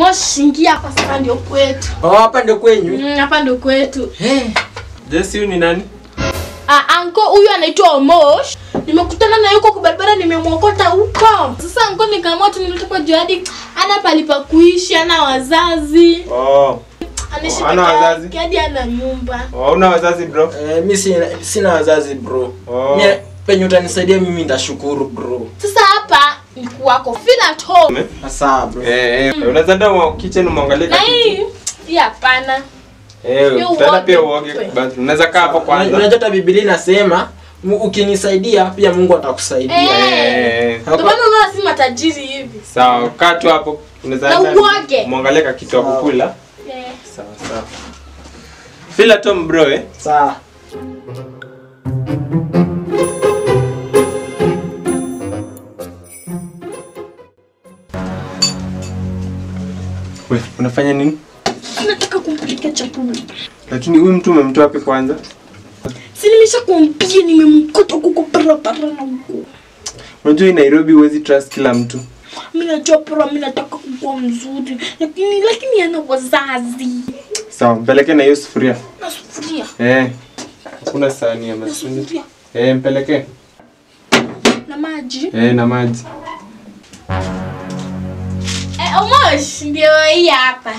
Omosh, ingia hapa sasa ndio kwetu. Hapa ndio kwenyu? Hapa ndio kwetu. Jesse ni nani? Anko huyu anaitwa Omosh. Nimekutana na yuko kwa barabara nimemwokota huko. Sasa anko nikaamua tu nilete kwa Jadi. Ana palipa kuishi, ana wazazi. Anaishi ana wazazi? Hadi ana nyumba. Una wazazi bro? Mimi sina wazazi bro. Mimi penye utanisaidia mimi ndashukuru bro. Sasa hapa ni kwako. Feel at home. Sawa bro. Unaweza ndio kitchen muangalie kitu. Hii hapana. Tena pia uoge basi. Unaweza kaa hapo kwanza. Unajua hata Biblia inasema ukinisaidia pia Mungu atakusaidia. Ndio maana unaona si matajiri hivi. Sawa, kaa tu hapo. Unaweza muangalie kitu ya kukula. Sawa. Feel at home bro Sawa. Wewe unafanya nini? Nataka kumpika chakula. Lakini huyu mtu umemtoa wapi kwanza? Si nimeshakuambia nimemkuta huko barabara na huko. Unajua Nairobi huwezi trust kila mtu. Mimi najua bro, mimi nataka kuwa mzuri. Lakini ana wazazi. Sawa, mpeleke na hiyo sufuria. Na sufuria? Kuna sahani ya masuni. Mpeleke. Na maji? Na maji. Omosh, ndio hii hapa.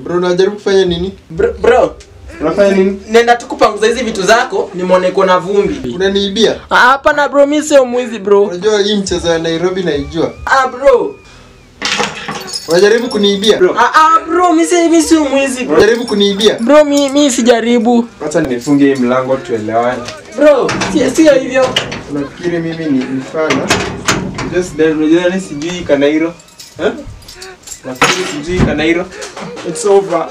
Bro, unajaribu kufanya nini? Bro, unafanya nini? Nenda tukupanguza hizi vitu zako, nimuone kuna vumbi. Unaniibia? Hapana bro, mimi sio mwizi bro. Unajua hii mchezo ya Nairobi naijua. Bro. Unajaribu kuniibia? Bro, bro, mimi sio mwizi bro. Unajaribu kuniibia? Bro, mimi sijaribu. Acha nifunge hii mlango tuelewane. Bro, sio hivyo. Unafikiri mimi ni fana? Just there, unajua ni sijui Kanairo. Nafikiri sijui Kanairo. It's over.